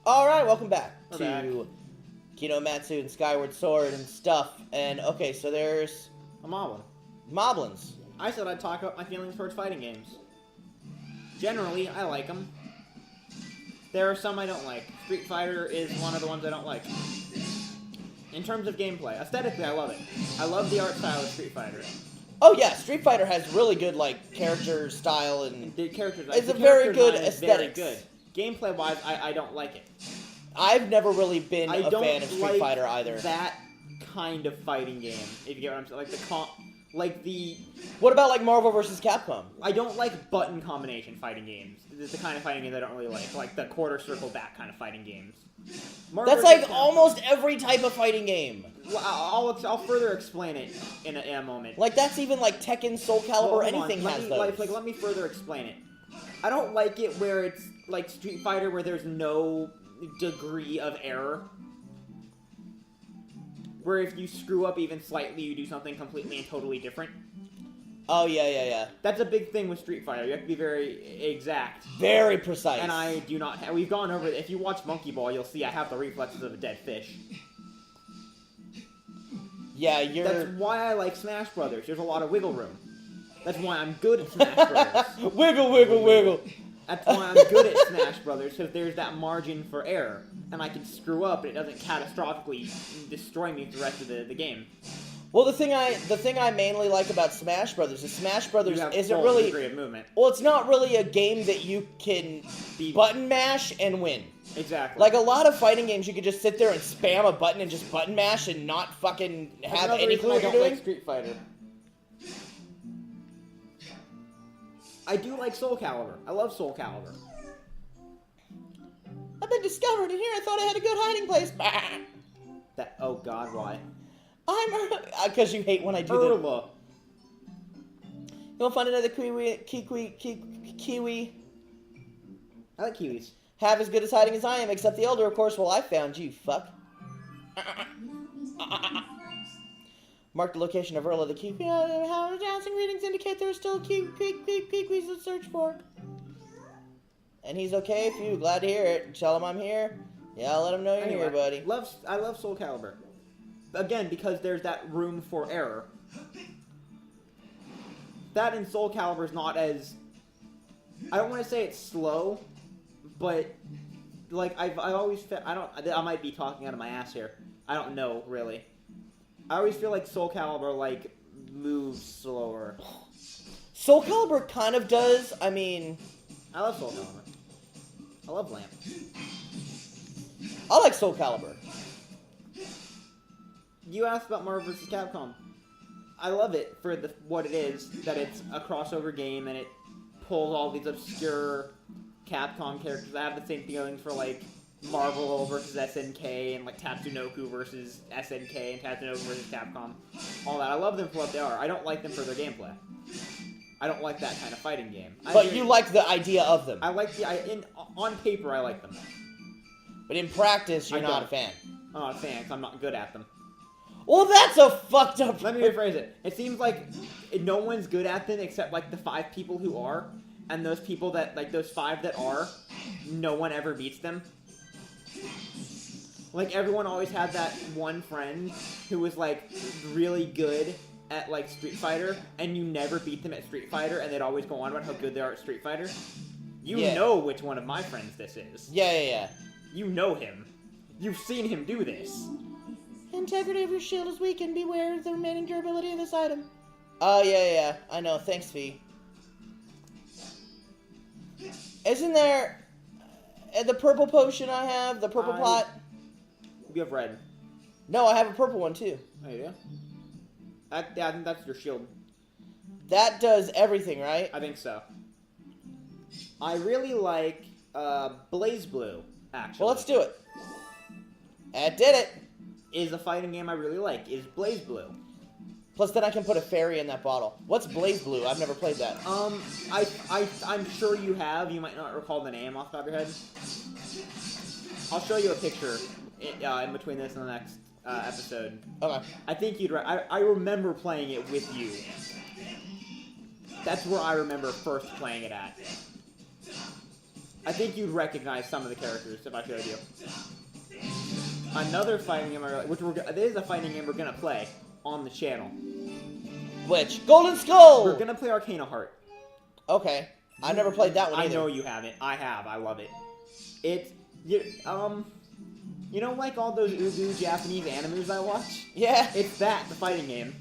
Alright, welcome back We're to back. Matsu and Skyward Sword and stuff. And, okay, so there's A Moblin. Moblins. I said I'd talk about my feelings towards fighting games. Generally, I like them. There are some I don't like. Street Fighter is one of the ones I don't like. In terms of gameplay, aesthetically, I love it. I love the art style of Street Fighter. Oh yeah, Street Fighter has really good, like, character style and... The characters, It's the a very character good design is aesthetics. Very good. Gameplay-wise, I don't like it. I've never really been I a don't fan of Street like Fighter either. that kind of fighting game, if you get what I'm saying. Like the... What about, like, Marvel vs. Capcom? I don't like button combination fighting games. It's the kind of fighting games I don't really like the quarter circle back kind of fighting games. That's like almost every type of fighting game. Well, I'll further explain it in a moment. Like, that's even, like, Tekken, Soul Calibur, Well, anything has those. Let me further explain it. I don't like it where it's like Street Fighter where there's no degree of error. Where if you screw up even slightly, you do something completely and totally different. Oh, yeah. That's a big thing with Street Fighter. You have to be very exact. Very precise. And I do not have... We've gone over it. If you watch Monkey Ball, you'll see I have the reflexes of a dead fish. Yeah, you're... That's why I like Smash Brothers. There's a lot of wiggle room. That's why I'm good at Smash Brothers. Wiggle. That's why I'm good at Smash Brothers, because there's that margin for error. And I can screw up, and it doesn't catastrophically destroy me the rest of the game. Well, the thing I mainly like about Smash Brothers is Smash Brothers You have isn't full really... degree of movement. Well, it's not really a game that you can button mash and win. Exactly. Like, a lot of fighting games, you could just sit there and spam a button and just button mash and not fucking have any clue what you're doing. I don't like Street Fighter. I do like Soul Calibur. I love Soul Calibur. I've been discovered, and here I thought I had a good hiding place. Oh god, why? Because you hate when I do that. Urla. You want to find another kiwi? I like kiwis. Have as good as hiding as I am, except the elder, of course. Well, I found you, fuck. Mark the location of Urla the Kiwi. How dancing readings indicate there are still Kikwis to search for. And he's okay with you. Glad to hear it. Tell him I'm here. Yeah, I'll let him know you're here, buddy. I love Soul Calibur. Again, because there's that room for error. That in Soul Calibur is not as... I don't want to say it's slow, but like I always felt... I might be talking out of my ass here. I don't know, really. I always feel like Soul Calibur, like, moves slower. Soul Calibur kind of does. I mean... I love Soul Calibur. I love Lamp. I like Soul Calibur. You asked about Marvel vs. Capcom. I love it for what it is, that it's a crossover game and it pulls all these obscure Capcom characters. I have the same feelings for, like, Marvel versus SNK and, like, Tatsunoko versus SNK and Tatsunoko versus Capcom. All that. I love them for what they are. I don't like them for their gameplay. I don't like that kind of fighting game. But you like the idea of them. I like on paper, I like them. But in practice, you're not a fan. I'm not a fan because I'm not good at them. Well, that's a fucked up... Let me rephrase it. It seems like no one's good at them except, like, the 5 people who are. And those people that, like, those 5 that are, no one ever beats them. Like, everyone always had that one friend who was, like, really good at, like, Street Fighter, and you never beat them at Street Fighter, and they'd always go on about how good they are at Street Fighter. You know which one of my friends this is. Yeah. You know him. You've seen him do this. Integrity of your shield is weakened. Beware of the remaining durability of this item. Oh, yeah. I know. Thanks, V. Isn't there... the purple potion I have? The purple pot? You have red. No, I have a purple one, too. Oh, you do? I think that's your shield. That does everything, right? I think so. I really like Blaze Blue, actually. Well, let's do it. That did it. Is a fighting game I really like. Is Blaze Blue. Plus, then I can put a fairy in that bottle. What's Blaze Blue? I've never played that. I'm sure you have. You might not recall the name off the top of your head. I'll show you a picture in between this and the next episode. Okay. I think you'd... I remember playing it with you. That's where I remember first playing it at. I think you'd recognize some of the characters if I showed you. Another fighting game, this is a fighting game we're gonna play on the channel. Which? Golden Skull! We're gonna play Arcana Heart. Okay. I've never played that one either. I know you haven't. I have. I love it. It's, you know, like all those ugu Japanese animes I watch? Yeah. It's that, the fighting game.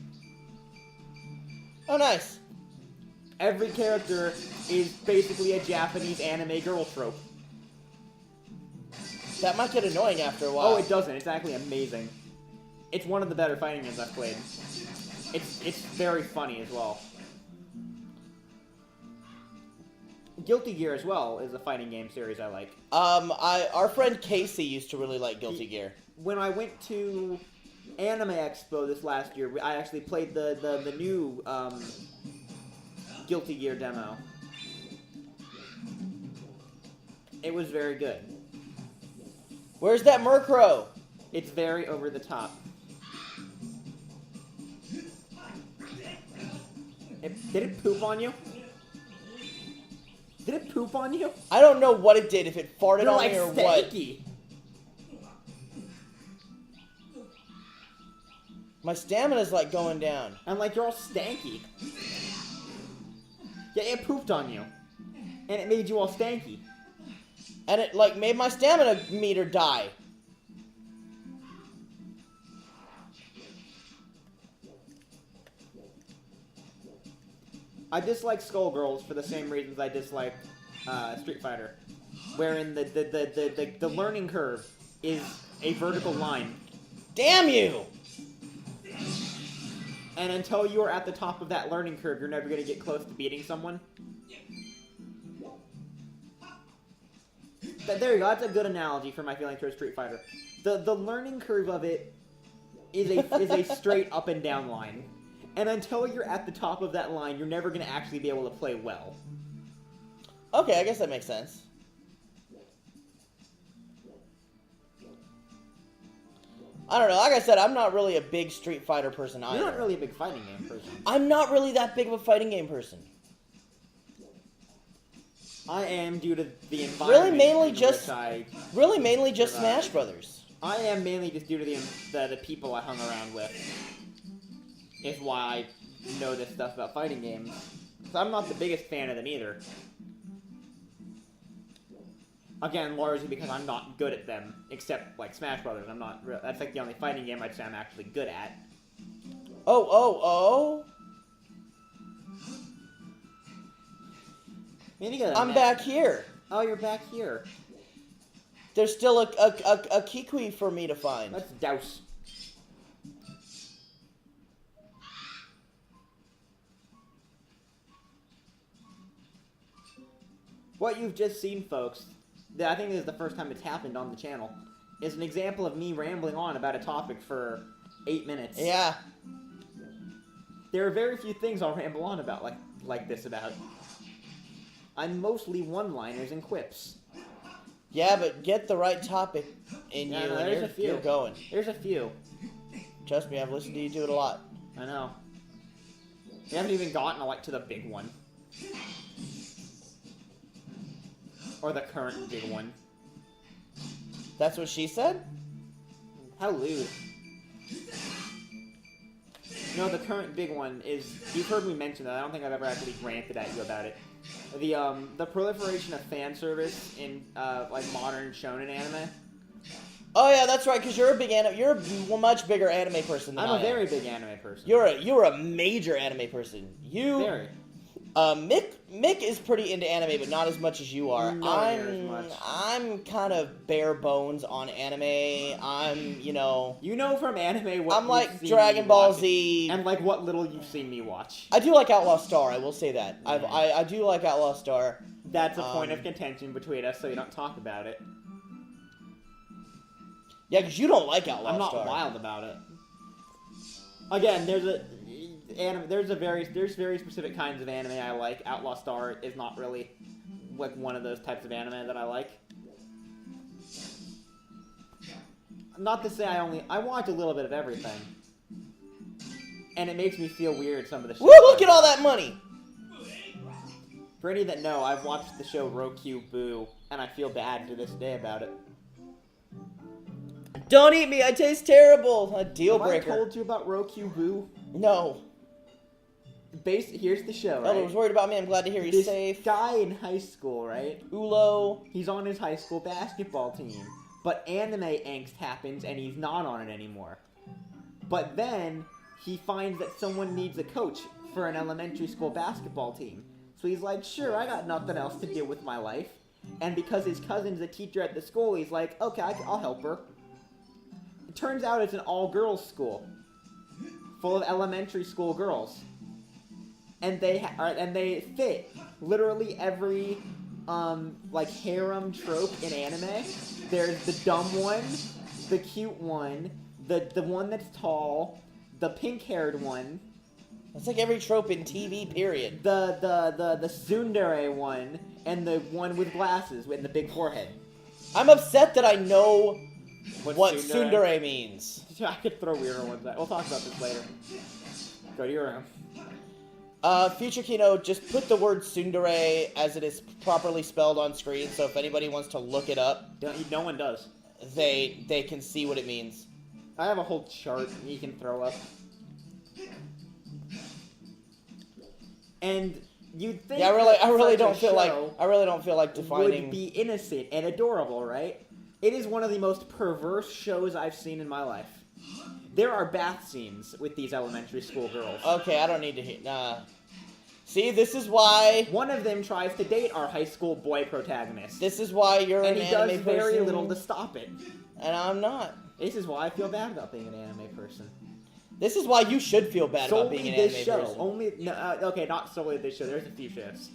Oh, nice. Every character is basically a Japanese anime girl trope. That might get annoying after a while. Oh, it doesn't. It's actually amazing. It's one of the better fighting games I've played. It's very funny as well. Guilty Gear as well is a fighting game series I like. Our friend Casey used to really like Guilty Gear. When I went to Anime Expo this last year, I actually played the new Guilty Gear demo. It was very good. Where's that Murkrow? It's very over the top. Did it poop on you? Did it poop on you? I don't know what it did, if it farted You're on like me or stanky. what. My stamina's like going down. And like you're all stanky. Yeah, it pooped on you. And it made you all stanky. And it like made my stamina meter die. I dislike Skullgirls for the same reasons I dislike Street Fighter, wherein the learning curve is a vertical line. Damn you! And until you are at the top of that learning curve, you're never going to get close to beating someone. There you go. That's a good analogy for my feelings towards Street Fighter. The learning curve of it is a straight up and down line. And until you're at the top of that line, you're never going to actually be able to play well. Okay, I guess that makes sense. I don't know. Like I said, I'm not really a big Street Fighter person either. You're not really a big fighting game person. I'm not really that big of a fighting game person. I am due to the environment. Really mainly just Smash Brothers. I am mainly just due to the people I hung around with. Is why I know this stuff about fighting games. Because I'm not the biggest fan of them either. Again, largely because I'm not good at them. Except, like, Smash Brothers. That's like the only fighting game I'd say I'm actually good at. Oh. I'm back here. Oh, you're back here. There's still a Kikwis for me to find. Let's douse. What you've just seen, folks, I think this is the first time it's happened on the channel, is an example of me rambling on about a topic for 8 minutes. Yeah. There are very few things I'll ramble on about like this about. I'm mostly one-liners and quips. Yeah, but get the right topic in you and you're going. There's a few. Trust me, I've listened to you do it a lot. I know. We haven't even gotten to the big one. Or the current big one. That's what she said? How lewd. No, the current big one is... You've heard me mention that. I don't think I've ever actually ranted at you about it. The proliferation of fan service in, like, modern shonen anime. Oh yeah, that's right, because you're a much bigger anime person than I am. I'm a very big anime person. You're a major anime person. Very. Mick is pretty into anime, but not as much as you are. I'm kind of bare bones on anime. You know from anime what I'm like Dragon Ball Z. And like what little you've seen me watch. I do like Outlaw Star, I will say that. Yeah. I do like Outlaw Star. That's a point of contention between us, so you don't talk about it. Yeah, because you don't like Outlaw Star. I'm not wild about it. Again, there's very specific kinds of anime I like. Outlaw Star is not really like one of those types of anime that I like. Not to say I watch a little bit of everything. And it makes me feel weird some of the shit. Woo, look at all that money! For any that know, I've watched the show Roku Boo, and I feel bad to this day about it. Don't eat me, I taste terrible. A deal breaker. I told you about Roku Boo? No. Here's the show, right? Elder was worried about me. I'm glad to hear he's safe. This guy in high school, right? Ulo. He's on his high school basketball team. But anime angst happens, and he's not on it anymore. But then, he finds that someone needs a coach for an elementary school basketball team. So he's like, sure, I got nothing else to do with my life. And because his cousin's a teacher at the school, he's like, okay, I'll help her. It turns out it's an all-girls school. Full of elementary school girls. And they fit literally every, harem trope in anime. There's the dumb one, the cute one, the one that's tall, the pink-haired one. That's like every trope in TV, period. The tsundere one, and the one with glasses and the big forehead. I'm upset that I know what tsundere? tsundere means. I could throw weirder ones at. We'll talk about this later. Go to your room. Future Kino, just put the word tsundere as it is properly spelled on screen, so if anybody wants to look it up, No one does. they can see what it means. I have a whole chart you can throw up. And you'd think I really don't feel like defining. Would be innocent and adorable, right? It is one of the most perverse shows I've seen in my life. There are bath scenes with these elementary school girls. Okay, I don't need to hear. See, this is why. One of them tries to date our high school boy protagonist. This is why you're and an he anime does very person, little to stop it. And I'm not. This is why I feel bad about being an anime person. This is why you should feel bad about being an anime person. Okay, not solely this show. There's a few shows.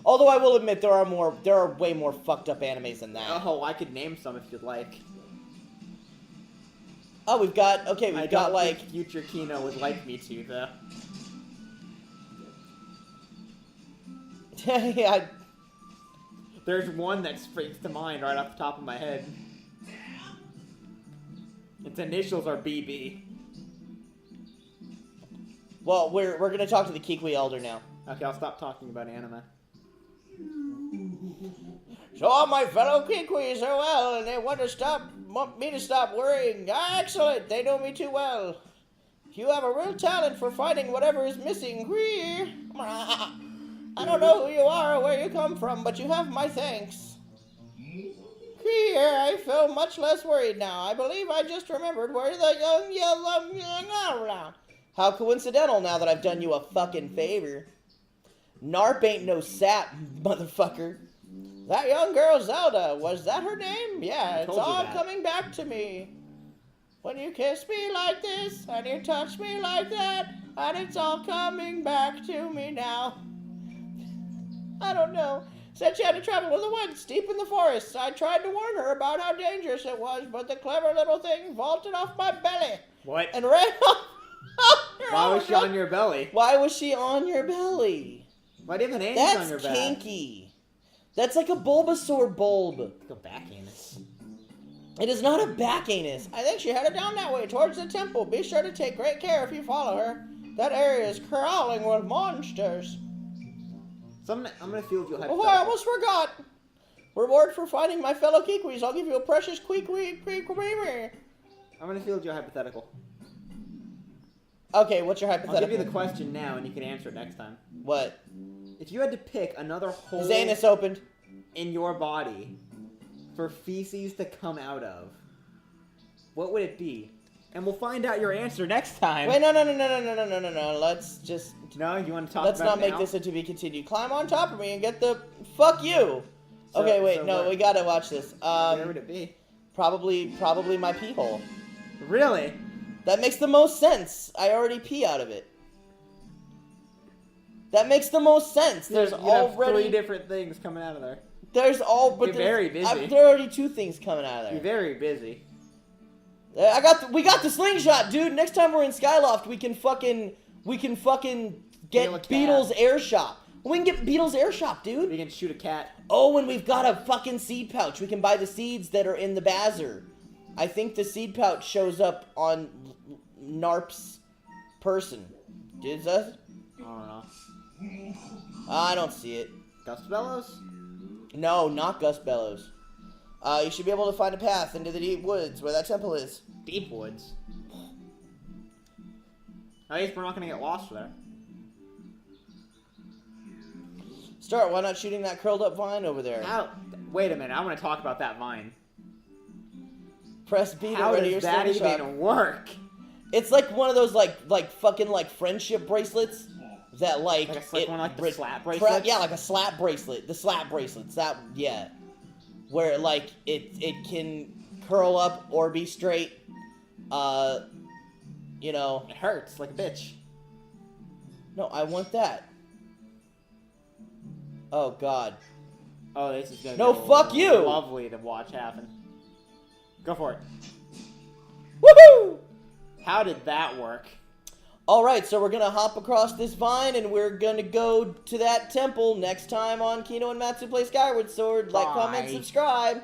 Although I will admit there are way more fucked up animes than that. Oh, I could name some if you'd like. Oh, we've got like Future Kino would like me to though. Yeah. There's one that springs to mind right off the top of my head. Its initials are BB. Well, we're gonna talk to the Kikwis Elder now. Okay, I'll stop talking about anime. So all my fellow Kikwis are well, and they want me to stop worrying. Excellent, they know me too well. You have a real talent for finding whatever is missing. I don't know who you are or where you come from, but you have my thanks. Here, I feel much less worried now. I believe I just remembered where the young yellow. How coincidental now that I've done you a fucking favor. Gnarpp ain't no sap, motherfucker. That young girl Zelda, was that her name? Yeah, it's all coming back to me. When you kiss me like this, and you touch me like that, and it's all coming back to me now. I don't know. Said she had to travel in the woods, deep in the forest. I tried to warn her about how dangerous it was, but the clever little thing vaulted off my belly. What? And ran off. Why was she on your belly? Why was she on your belly? Why do you have an anus on your back? That's kinky. That's like a Bulbasaur bulb. Like a back anus. It is not a back anus. I think she headed down that way, towards the temple. Be sure to take great care if you follow her. That area is crawling with monsters. So I'm gonna field you a hypothetical. Oh, I almost forgot. Reward for finding my fellow Kikwis. I'll give you a precious Kikwis. I'm gonna field you a hypothetical. Okay, what's your hypothetical? I'll give you the question now, and you can answer it next time. What? If you had to pick another hole His anus opened in your body for feces to come out of, what would it be? And we'll find out your answer next time. Wait, no. Let's just... No, you want to talk Let's about not make this a to be continued. Climb on top of me and get the... Fuck you! Okay, wait, no, we gotta watch this. Where would it be? Probably my pee hole. Really? That makes the most sense. I already pee out of it. That makes the most sense. There's already 3 different things coming out of there. You're very busy. There are already 2 things coming out of there. You're very busy. We got the slingshot, dude. Next time we're in Skyloft, we can fucking get Beetle's air shop. We can get Beetle's air shop, dude. We can shoot a cat. Oh, and we've got a fucking seed pouch. We can buy the seeds that are in the bazaar. I think the seed pouch shows up on Gnarpp's person. Does that? I don't know. I don't see it. Gust Bellows? No, not Gus Bellows. You should be able to find a path into the deep woods where that temple is. Deep woods. I guess we're not gonna get lost there. Start, why not shooting that curled up vine over there? Wait a minute, I want to talk about that vine. Press B to How ready does your that slingshot. even work? It's like one of those like fucking like friendship bracelets that like one like the slap bracelets? Yeah, like a slap bracelet. The slap bracelets. That yeah. Where like it can curl up or be straight. You know. It hurts like a bitch. No, I want that. Oh god. Oh, this is gonna No, be fuck you! Lovely to watch happen. Go for it. Woohoo! How did that work? Alright, so we're gonna hop across this vine and we're gonna go to that temple next time on Kino and Matsu Play Skyward Sword. Like, comment, Bye. subscribe.